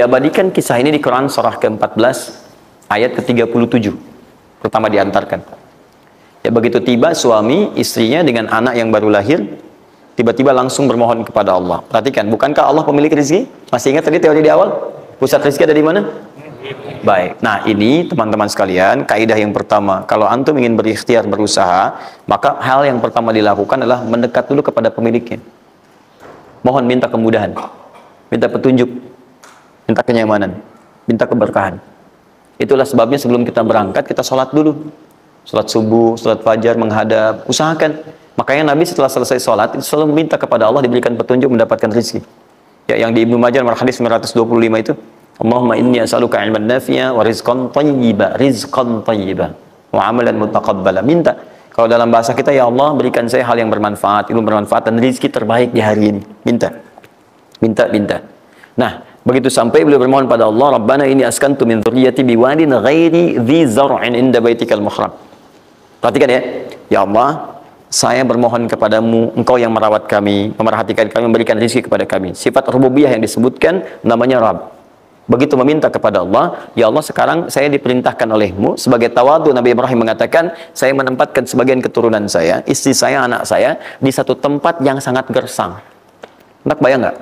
Diabadikan kisah ini di Quran surah ke-14 ayat ke-37. Pertama diantarkan. Ya begitu tiba suami istrinya dengan anak yang baru lahir, tiba-tiba langsung bermohon kepada Allah. Perhatikan, bukankah Allah pemilik rezeki? Masih ingat tadi teori di awal? Pusat rezeki ada di mana? Baik. Nah, ini teman-teman sekalian, kaidah yang pertama, kalau antum ingin berikhtiar berusaha, maka hal yang pertama dilakukan adalah mendekat dulu kepada pemiliknya. Mohon minta kemudahan, minta petunjuk, minta kenyamanan, minta keberkahan. Itulah sebabnya sebelum kita berangkat, kita sholat dulu. Sholat subuh, sholat fajar, menghadap, usahakan. Makanya Nabi setelah selesai sholat, itu selalu minta kepada Allah diberikan petunjuk mendapatkan rezeki. Ya, yang di Ibnu Majah nomor hadis 925 itu, Allahumma inni as'aluka ilman nafi'a wa rizqan thayyiba wa amalan mutaqabbala. Minta. Kalau dalam bahasa kita, ya Allah berikan saya hal yang bermanfaat, ilmu bermanfaat dan rezeki terbaik di hari ini. Minta. Minta. Nah, begitu sampai beliau bermohon pada Allah, Rabbana inni askantu min dzurriyyati biwadin ghairi dzi zar'in inda baitikal muharram. Perhatikan ya. Ya Allah, saya bermohon kepadamu, engkau yang merawat kami, memerhatikan kami, memberikan rezeki kepada kami. Sifat rububiyah yang disebutkan namanya Rabb. Begitu meminta kepada Allah, ya Allah sekarang saya diperintahkan olehmu sebagai tawadu. Nabi Ibrahim mengatakan, saya menempatkan sebagian keturunan saya, istri saya, anak saya di satu tempat yang sangat gersang. Enak bayang nggak?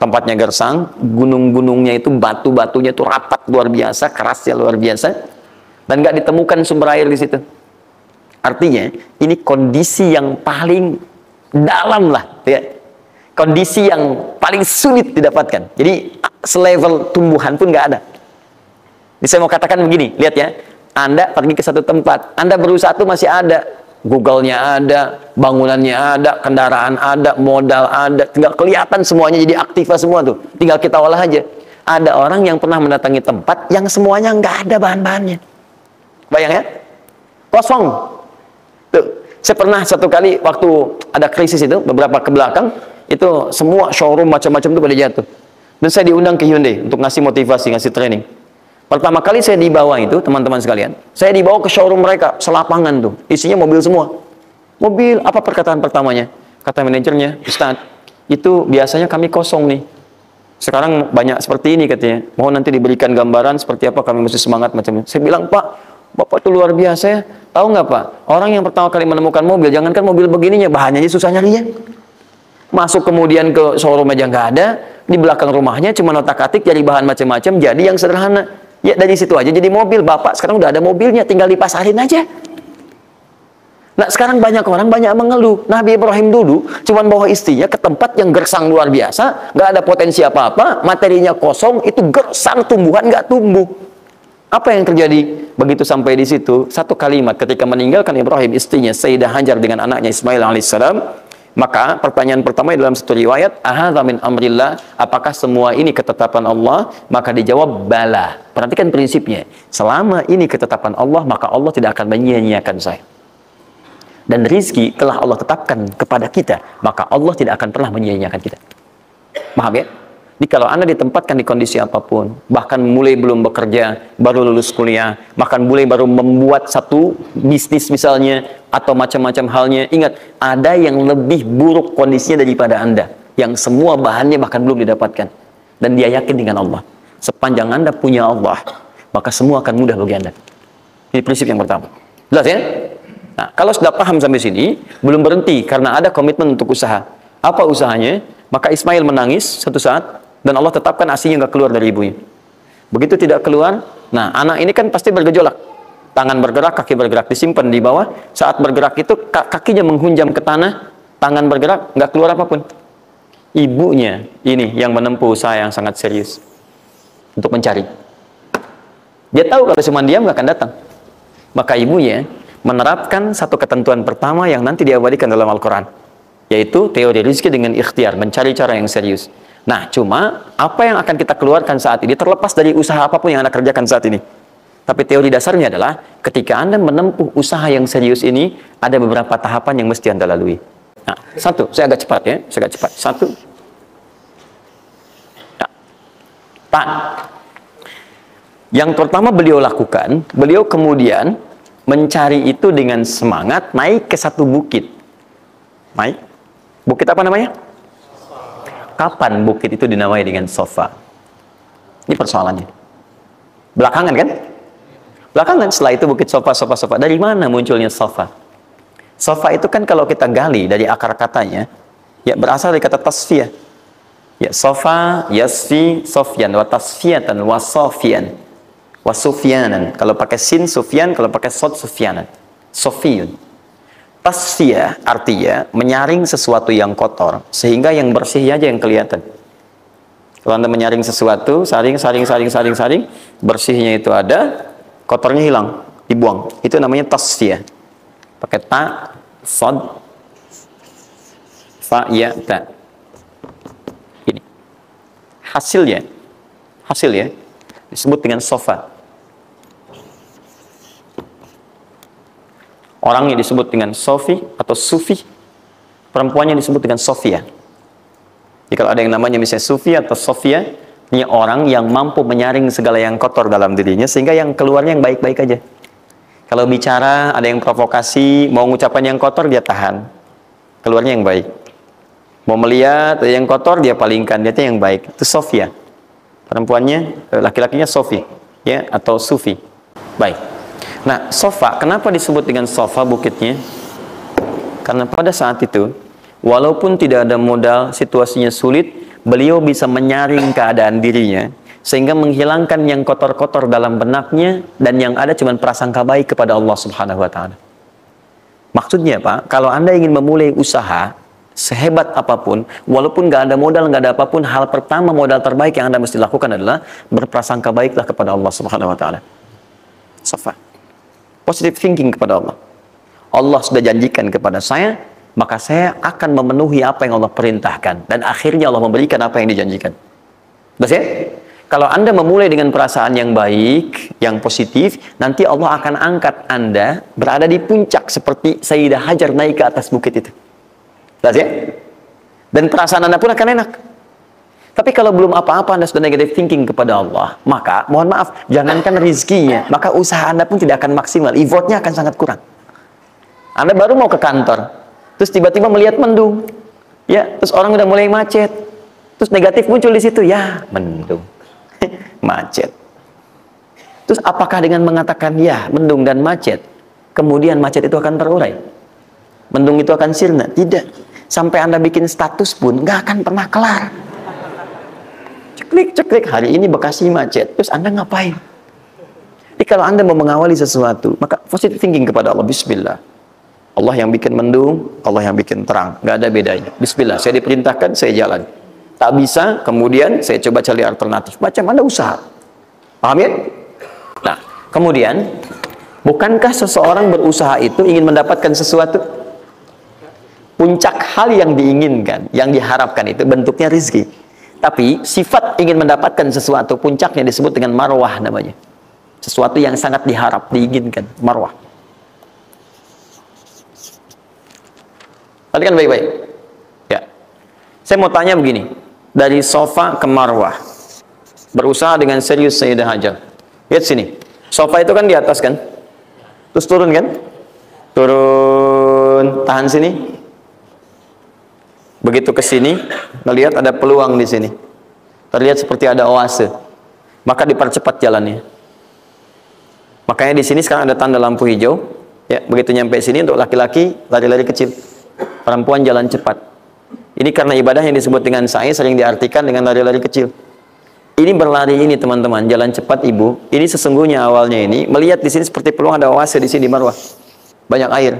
Tempatnya gersang, gunung-gunungnya itu batu-batunya itu rapat luar biasa, kerasnya luar biasa, dan nggak ditemukan sumber air di situ. Artinya ini kondisi yang paling dalam lah, ya. Kondisi yang paling sulit didapatkan. Jadi selevel tumbuhan pun nggak ada. Jadi saya mau katakan begini, lihat ya, Anda pergi ke satu tempat, Anda berusaha tuh masih ada, Google-nya ada, bangunannya ada, kendaraan ada, modal ada, tinggal kelihatan semuanya jadi aktiva semua tuh, tinggal kita olah aja. Ada orang yang pernah mendatangi tempat yang semuanya nggak ada bahan-bahannya, bayang ya, kosong. Tuh, saya pernah satu kali waktu ada krisis itu beberapa ke belakang, itu semua showroom macam-macam itu pada jatuh. Dan saya diundang ke Hyundai untuk ngasih motivasi, ngasih training. Pertama kali saya dibawa itu, teman-teman sekalian, saya dibawa ke showroom mereka, selapangan tuh, isinya mobil semua. Mobil, apa perkataan pertamanya? Kata manajernya, Ustadz, itu biasanya kami kosong nih. Sekarang banyak seperti ini katanya. Mohon nanti diberikan gambaran seperti apa, kami mesti semangat macam ini. Saya bilang, Pak, Bapak itu luar biasa ya. Tahu nggak Pak, orang yang pertama kali menemukan mobil, jangankan mobil begininya, bahannya aja susah nyarinya. Masuk kemudian ke showroom aja nggak ada, di belakang rumahnya cuma otak-atik jadi bahan macam-macam, jadi yang sederhana. Ya dari situ aja jadi mobil. Bapak sekarang udah ada mobilnya, tinggal dipasarin aja. Nah sekarang banyak orang banyak mengeluh. Nabi Ibrahim dulu cuma bawa istrinya ke tempat yang gersang luar biasa, nggak ada potensi apa-apa, materinya kosong, itu gersang, tumbuhan nggak tumbuh. Apa yang terjadi? Begitu sampai di situ, satu kalimat ketika meninggalkan Ibrahim istrinya Sayyidah Hajar dengan anaknya Ismail alaihissalam. Maka pertanyaan pertama dalam satu riwayat, ahadza min amrillah, apakah semua ini ketetapan Allah? Maka dijawab bala. Perhatikan prinsipnya, selama ini ketetapan Allah, maka Allah tidak akan menyia-nyiakan saya. Dan rizki telah Allah tetapkan kepada kita, maka Allah tidak akan pernah menyia-nyiakan kita. Paham ya? Jadi kalau Anda ditempatkan di kondisi apapun, bahkan mulai belum bekerja, baru lulus kuliah, bahkan mulai baru membuat satu bisnis misalnya, atau macam-macam halnya, ingat, ada yang lebih buruk kondisinya daripada Anda, yang semua bahannya bahkan belum didapatkan. Dan dia yakin dengan Allah. Sepanjang Anda punya Allah, maka semua akan mudah bagi Anda. Ini prinsip yang pertama. Jelas ya? Nah, kalau sudah paham sampai sini, belum berhenti karena ada komitmen untuk usaha. Apa usahanya? Maka Ismail menangis satu saat, dan Allah tetapkan asinya nggak keluar dari ibunya. Begitu tidak keluar, nah anak ini kan pasti bergejolak. Tangan bergerak, kaki bergerak, disimpan di bawah. Saat bergerak itu kakinya menghunjam ke tanah, tangan bergerak, nggak keluar apapun. Ibunya ini yang menempuh usaha yang sangat serius untuk mencari. Dia tahu kalau cuma diam nggak akan datang. Maka ibunya menerapkan satu ketentuan pertama yang nanti diabadikan dalam Al-Quran, yaitu teori rezeki dengan ikhtiar, mencari cara yang serius. Nah, cuma apa yang akan kita keluarkan saat ini terlepas dari usaha apapun yang Anda kerjakan saat ini. Tapi teori dasarnya adalah ketika Anda menempuh usaha yang serius ini, ada beberapa tahapan yang mesti Anda lalui. Nah, satu, saya agak cepat ya, saya agak cepat. Satu. Nah, Pak. Yang pertama beliau lakukan, beliau kemudian mencari itu dengan semangat, naik ke satu bukit. Naik. Bukit apa namanya? Kapan bukit itu dinamai dengan Safa? Ini persoalannya. Belakangan kan? Belakangan setelah itu bukit sofa, sofa, sofa. Dari mana munculnya sofa? Sofa itu kan kalau kita gali dari akar katanya, ya berasal dari kata tasfiyah. Ya, sofa, yasfi, sofyan, wa tasfiyatan, wa sofian, wa sufyanan. Kalau pakai sin, sufyan, kalau pakai sod, sufyanan. Sofiyun. Tasfiyah artinya menyaring sesuatu yang kotor, sehingga yang bersih aja yang kelihatan. Kalau Anda menyaring sesuatu, saring, bersihnya itu ada, kotornya hilang, dibuang. Itu namanya tasfiyah. Pakai ta, sod, fa, ya, ta. Ini. Hasilnya disebut dengan sofa. Orangnya disebut dengan sofi atau sufi. Perempuannya disebut dengan sofia. Jadi kalau ada yang namanya misalnya sufi atau sofia, ini orang yang mampu menyaring segala yang kotor dalam dirinya, sehingga yang keluarnya yang baik-baik aja. Kalau bicara, ada yang provokasi, mau ngucapan yang kotor, dia tahan. Keluarnya yang baik. Mau melihat, ada yang kotor, dia palingkan. Dia yang baik. Itu Sofia. Perempuannya, laki-lakinya Sofi. Ya, atau Sufi. Baik. Nah, sofa, kenapa disebut dengan sofa bukitnya? Karena pada saat itu, walaupun tidak ada modal, situasinya sulit, beliau bisa menyaring keadaan dirinya, sehingga menghilangkan yang kotor-kotor dalam benaknya, dan yang ada cuma prasangka baik kepada Allah Subhanahu wa Ta'ala. Maksudnya Pak, kalau Anda ingin memulai usaha sehebat apapun, walaupun nggak ada modal, nggak ada apapun, hal pertama modal terbaik yang Anda mesti lakukan adalah berprasangka baiklah kepada Allah Subhanahu wa Ta'ala. Safa. Positive thinking kepada Allah. Allah sudah janjikan kepada saya, maka saya akan memenuhi apa yang Allah perintahkan, dan akhirnya Allah memberikan apa yang dijanjikan. Betul ya? Kalau Anda memulai dengan perasaan yang baik, yang positif, nanti Allah akan angkat Anda berada di puncak seperti Sayyidah Hajar naik ke atas bukit itu. Betul ya? Dan perasaan Anda pun akan enak. Tapi kalau belum apa-apa Anda sudah negative thinking kepada Allah, maka mohon maaf, jangankan rizkinya, maka usaha Anda pun tidak akan maksimal, effortnya akan sangat kurang. Anda baru mau ke kantor, terus tiba-tiba melihat mendung, ya, terus orang udah mulai macet, terus negatif muncul di situ, ya, mendung. Macet. Terus apakah dengan mengatakan ya mendung dan macet, kemudian macet itu akan terurai, mendung itu akan sirna? Tidak. Sampai Anda bikin status pun nggak akan pernah kelar. Ceklik hari ini Bekasi macet, terus Anda ngapain? Jadi kalau Anda mau mengawali sesuatu, maka positive thinking kepada Allah. Bismillah, Allah yang bikin mendung, Allah yang bikin terang, nggak ada bedanya. Bismillah, saya diperintahkan, saya jalan. Tak bisa, kemudian saya coba cari alternatif. Macam Anda usaha. Paham ya? Nah, kemudian, bukankah seseorang berusaha itu ingin mendapatkan sesuatu? Puncak hal yang diinginkan, yang diharapkan itu bentuknya rizki. Tapi, sifat ingin mendapatkan sesuatu, puncaknya disebut dengan marwah namanya. Sesuatu yang sangat diharap, diinginkan. Marwah. Perhatikan baik-baik. Ya. Saya mau tanya begini. Dari sofa ke marwah, berusaha dengan serius Sayyidah Hajar. Lihat sini, sofa itu kan di atas kan, terus turun kan, turun, tahan sini. Begitu ke sini, melihat ada peluang di sini, terlihat seperti ada oase, maka dipercepat jalannya. Makanya di sini sekarang ada tanda lampu hijau. Ya, begitu nyampe sini untuk laki-laki lari-lari kecil, perempuan jalan cepat. Ini karena ibadah yang disebut dengan sa'i sering diartikan dengan lari-lari kecil. Ini berlari ini teman-teman, jalan cepat ibu. Ini sesungguhnya awalnya ini melihat di sini seperti peluang ada oase di sini di marwah, banyak air,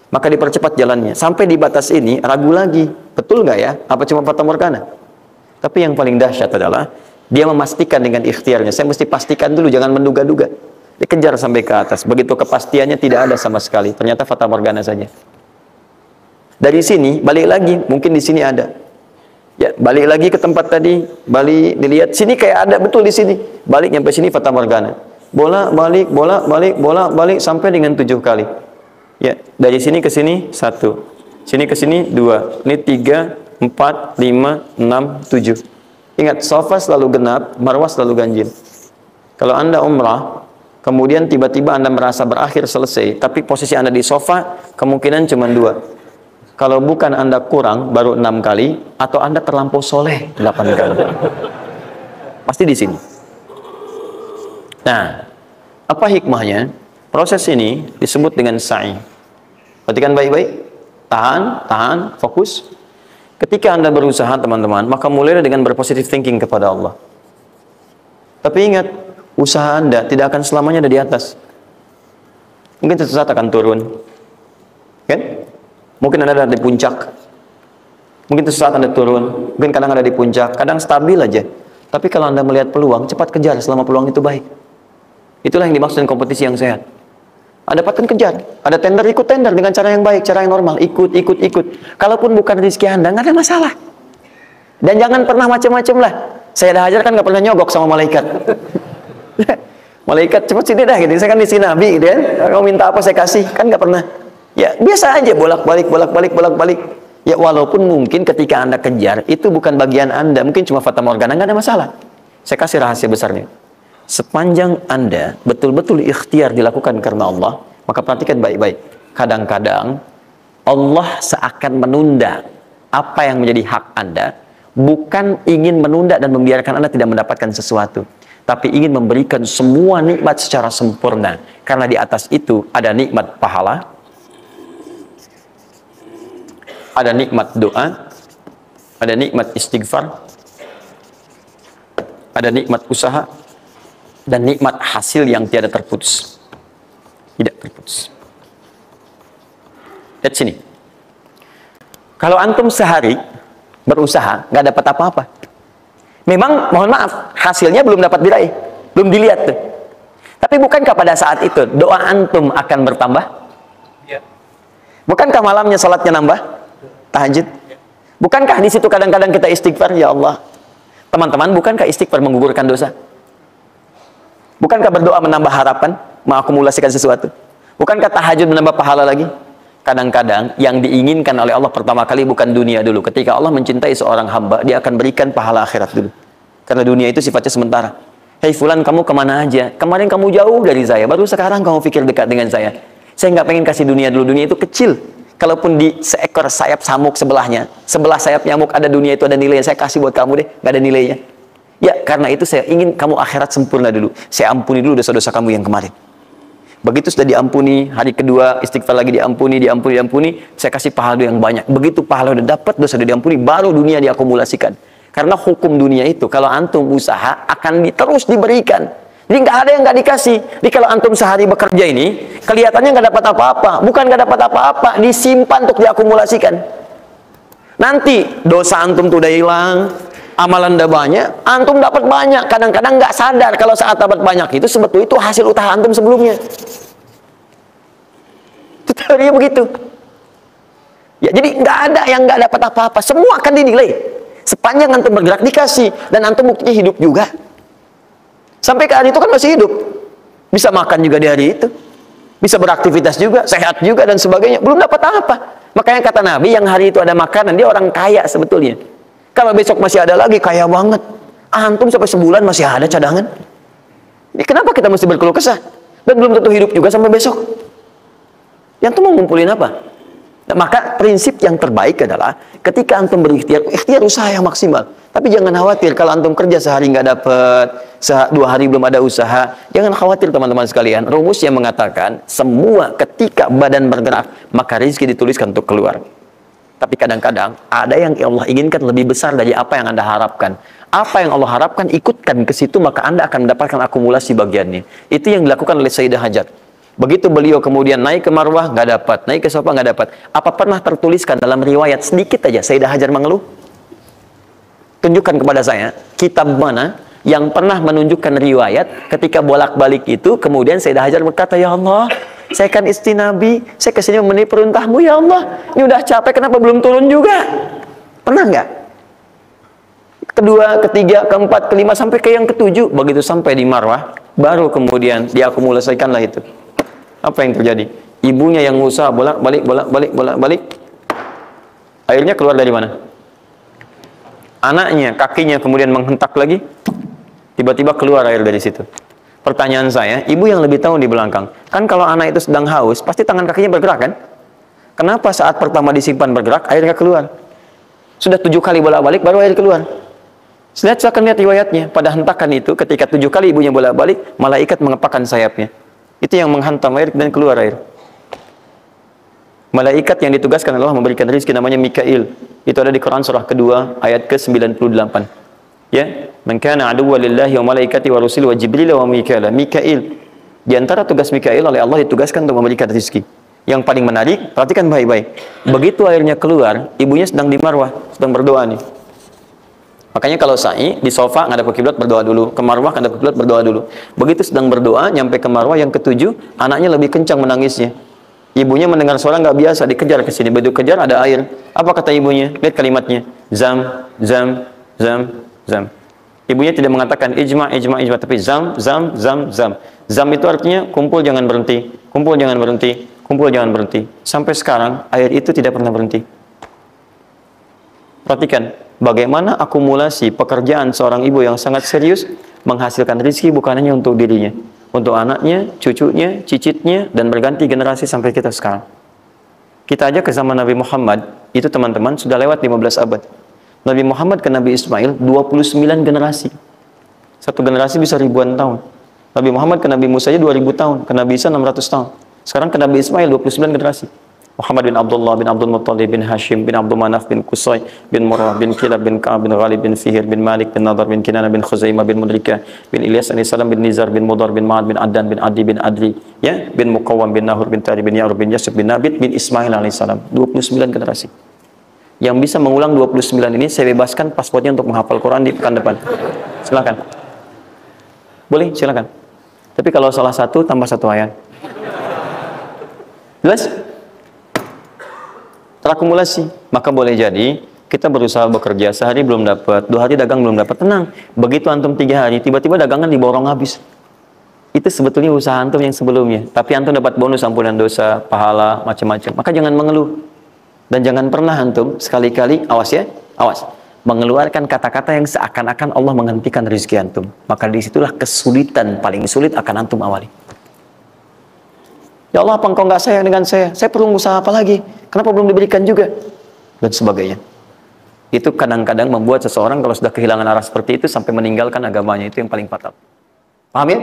maka dipercepat jalannya. Sampai di batas ini ragu lagi, betul nggak ya? Apa cuma fata morgana? Tapi yang paling dahsyat adalah dia memastikan dengan ikhtiarnya. Saya mesti pastikan dulu, jangan menduga-duga. Dikejar sampai ke atas. Begitu kepastiannya tidak ada sama sekali. Ternyata fata morgana saja. Dari sini balik lagi, mungkin di sini ada. Ya, balik lagi ke tempat tadi, balik dilihat sini kayak ada betul di sini. Balik nyampe sini fata morgana. Bola balik, bola balik, bola balik sampai dengan 7 kali. Ya, dari sini ke sini 1. Sini ke sini 2. Ini 3, 4, 5, 6, 7. Ingat, sofa selalu genap, marwah selalu ganjil. Kalau Anda umrah, kemudian tiba-tiba Anda merasa berakhir selesai, tapi posisi Anda di sofa, kemungkinan cuma 2. Kalau bukan Anda kurang baru 6 kali, atau Anda terlampau soleh 8 kali. Pasti di sini. Nah, apa hikmahnya? Proses ini disebut dengan sa'i. Perhatikan baik-baik. Tahan, fokus. Ketika Anda berusaha, teman-teman, maka mulailah dengan berpositive thinking kepada Allah. Tapi ingat, usaha Anda tidak akan selamanya ada di atas. Mungkin suatu saat akan turun. Kan? Mungkin Anda ada di puncak. Mungkin suatu saat Anda turun. Mungkin kadang ada di puncak, kadang stabil aja. Tapi kalau Anda melihat peluang, cepat kejar selama peluang itu baik. Itulah yang dimaksud dengan kompetisi yang sehat. Ada dapatkan kejar. Ada tender, ikut tender dengan cara yang baik, cara yang normal. Ikut. Kalaupun bukan rezeki Anda, nggak ada masalah. Dan jangan pernah macam-macam lah. Saya dah hajar kan nggak pernah nyogok sama malaikat. Malaikat cepat sini dah gitu. Saya kan di sini Nabi gitu ya. Kalau minta apa saya kasih, kan nggak pernah. Ya biasa aja bolak-balik. Ya walaupun mungkin ketika Anda kejar itu bukan bagian Anda, mungkin cuma fata morgana, nggak ada masalah. Saya kasih rahasia besarnya. Sepanjang Anda betul-betul ikhtiar dilakukan karena Allah, maka perhatikan baik-baik. Kadang-kadang Allah seakan menunda apa yang menjadi hak Anda, bukan ingin menunda dan membiarkan Anda tidak mendapatkan sesuatu, tapi ingin memberikan semua nikmat secara sempurna. Karena di atas itu ada nikmat pahala, ada nikmat doa, ada nikmat istighfar, ada nikmat usaha, dan nikmat hasil yang tiada terputus. Tidak terputus. Lihat sini. Kalau antum sehari berusaha, nggak dapat apa-apa. Memang, mohon maaf, hasilnya belum dapat diraih. Belum dilihat tuh. Tapi bukankah pada saat itu, doa antum akan bertambah? Ya. Bukankah malamnya salatnya nambah? Tahajud? Bukankah di situ kadang-kadang kita istighfar? Ya Allah. Teman-teman, bukankah istighfar menggugurkan dosa? Bukankah berdoa menambah harapan, mengakumulasikan sesuatu? Bukankah tahajud menambah pahala lagi? Kadang-kadang yang diinginkan oleh Allah pertama kali bukan dunia dulu. Ketika Allah mencintai seorang hamba, dia akan berikan pahala akhirat dulu. Karena dunia itu sifatnya sementara. Hei fulan, kamu kemana aja? Kemarin kamu jauh dari saya, baru sekarang kamu pikir dekat dengan saya. Saya nggak pengen kasih dunia dulu, dunia itu kecil. Kalaupun di seekor sayap samuk sebelahnya, sebelah sayap nyamuk ada dunia itu ada nilainya, saya kasih buat kamu deh, nggak ada nilainya. Ya, karena itu saya ingin kamu akhirat sempurna dulu. Saya ampuni dulu dosa-dosa kamu yang kemarin. Begitu sudah diampuni, hari kedua istighfar lagi diampuni, saya kasih pahala yang banyak. Begitu pahala udah dapat, dosa udah diampuni, baru dunia diakumulasikan. Karena hukum dunia itu, kalau antum usaha akan terus diberikan. Jadi nggak ada yang nggak dikasih. Jadi kalau antum sehari bekerja ini, kelihatannya nggak dapat apa-apa. Bukan nggak dapat apa-apa, disimpan untuk diakumulasikan. Nanti dosa antum tuh udah hilang, amalan udah banyak, antum dapat banyak. Kadang-kadang nggak sadar kalau saat dapat banyak itu sebetulnya itu hasil usaha antum sebelumnya. Itu teorinya begitu. Ya, jadi nggak ada yang nggak dapat apa-apa. Semua akan dinilai. Sepanjang antum bergerak dikasih, dan antum buktinya hidup juga. Sampai ke hari itu kan masih hidup. Bisa makan juga di hari itu. Bisa beraktivitas juga, sehat juga dan sebagainya. Belum dapat apa. Makanya kata Nabi, yang hari itu ada makanan, dia orang kaya sebetulnya. Kalau besok masih ada lagi, kaya banget. Antum sampai sebulan masih ada cadangan. Jadi kenapa kita mesti berkeluh kesah? Dan belum tentu hidup juga sampai besok. Yang tuh mau ngumpulin apa? Nah, maka prinsip yang terbaik adalah ketika antum berikhtiar, ikhtiar usaha yang maksimal. Tapi jangan khawatir kalau antum kerja sehari nggak dapat, 2 hari belum ada usaha. Jangan khawatir teman-teman sekalian. Rumus yang mengatakan semua ketika badan bergerak, maka rezeki dituliskan untuk keluar. Tapi kadang-kadang ada yang Allah inginkan lebih besar dari apa yang Anda harapkan. Apa yang Allah harapkan, ikutkan ke situ, maka Anda akan mendapatkan akumulasi bagiannya. Itu yang dilakukan oleh Sayyidah Hajar. Begitu beliau kemudian naik ke Marwah, nggak dapat. Naik ke Safa, nggak dapat. Apa pernah tertuliskan dalam riwayat sedikit aja Sayyidah Hajar mengeluh? Tunjukkan kepada saya kitab mana yang pernah menunjukkan riwayat ketika bolak-balik itu, kemudian Sayyidah Hajar berkata, ya Allah, saya kan istri Nabi, saya kesini memenuhi perintahmu, ya Allah. Ini udah capek, kenapa belum turun juga? Pernah nggak? Kedua, ketiga, keempat, kelima, sampai ke yang ketujuh. Begitu sampai di Marwah, baru kemudian diakumulasikanlah itu. Apa yang terjadi? Ibunya yang usaha bolak-balik. Airnya keluar dari mana? Anaknya, kakinya kemudian menghentak lagi. Tiba-tiba keluar air dari situ. Pertanyaan saya, ibu yang lebih tahu di belakang. Kan kalau anak itu sedang haus, pasti tangan kakinya bergerak kan? Kenapa saat pertama disimpan bergerak, airnya keluar? Sudah 7 kali bolak-balik, baru air keluar. Silakan lihat riwayatnya. Pada hentakan itu, ketika 7 kali ibunya bolak-balik, malaikat mengepakkan sayapnya. Itu yang menghantam air dan keluar air. Malaikat yang ditugaskan Allah memberikan rezeki namanya Mikail. Itu ada di Quran surah kedua ayat ke-98. Ya, man kana aduwwan lillahi wa malaikati wa rusuli wa jibril wa mikail. Mikail. Di antara tugas Mikail oleh Allah ditugaskan untuk memberikan rezeki. Yang paling menarik, perhatikan baik-baik. Begitu airnya keluar, ibunya sedang di marwah, sedang berdoa nih. Makanya kalau sa'i di sofa ngadep ke kiblat berdoa dulu, ke marwah ngadep ke kiblat berdoa dulu. Begitu sedang berdoa nyampe ke marwah yang ke-7, anaknya lebih kencang menangisnya. Ibunya mendengar suara nggak biasa, dikejar ke sini. Begitu kejar ada air. Apa kata ibunya? Lihat kalimatnya. Zam, zam, zam, zam. Ibunya tidak mengatakan ijma, ijma, ijma, tapi zam, zam, zam, zam. Zam itu artinya kumpul jangan berhenti, kumpul jangan berhenti, kumpul jangan berhenti. Sampai sekarang air itu tidak pernah berhenti. Perhatikan bagaimana akumulasi pekerjaan seorang ibu yang sangat serius menghasilkan rezeki bukan hanya untuk dirinya, untuk anaknya, cucunya, cicitnya, dan berganti generasi sampai kita sekarang. Kita aja ke zaman Nabi Muhammad, itu teman-teman sudah lewat 15 abad. Nabi Muhammad ke Nabi Ismail 29 generasi. Satu generasi bisa ribuan tahun. Nabi Muhammad ke Nabi Musa aja 2000 tahun, ke Nabi Isa 600 tahun. Sekarang ke Nabi Ismail 29 generasi. Muhammad bin Abdullah bin Abdul Muttalib bin Hashim bin Abdul Manaf bin Qusay bin Murrah bin Kilab bin Ka'ab bin Ghalib bin Fihir bin Malik bin Nadar bin Kinana bin Khuzaimah bin Mudrikah bin Ilyas alaihissalam bin Nizar bin Mudar bin Ma'ad bin Addan bin Adi bin Adli ya bin Muqawwam bin Nahur bin Tari bin Ya'rub bin Yasib bin Nabit bin Ismail alaihissalam. 29 generasi. Yang bisa mengulang 29 ini saya bebaskan paspornya untuk menghafal Quran di pekan depan. Silakan. Boleh, silakan. Tapi kalau salah satu tambah satu ayat. Jelas? Terakumulasi. Maka boleh jadi kita berusaha bekerja, sehari belum dapat, 2 hari dagang belum dapat, tenang. Begitu antum 3 hari, tiba-tiba dagangan diborong habis. Itu sebetulnya usaha antum yang sebelumnya. Tapi antum dapat bonus ampunan dosa, pahala, macam-macam. Maka jangan mengeluh. Dan jangan pernah antum sekali-kali, awas ya, awas, mengeluarkan kata-kata yang seakan-akan Allah menghentikan rezeki antum. Maka disitulah kesulitan paling sulit akan antum awali. Ya Allah, apa engkau nggak sayang dengan saya? Saya perlu usaha apa lagi? Kenapa belum diberikan juga? Dan sebagainya. Itu kadang-kadang membuat seseorang kalau sudah kehilangan arah seperti itu sampai meninggalkan agamanya. Itu yang paling fatal. Paham ya?